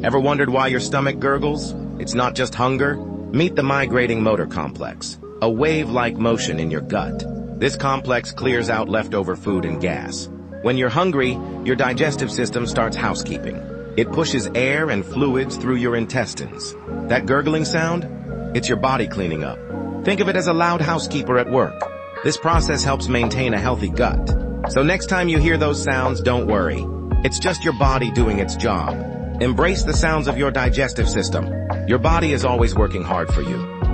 Ever wondered why your stomach gurgles? It's not just hunger. Meet the migrating motor complex, a wave-like motion in your gut. This complex clears out leftover food and gas. When you're hungry, your digestive system starts housekeeping. It pushes air and fluids through your intestines. That gurgling sound? It's your body cleaning up. Think of it as a loud housekeeper at work. This process helps maintain a healthy gut. So next time you hear those sounds, don't worry. It's just your body doing its job. Embrace the sounds of your digestive system. Your body is always working hard for you.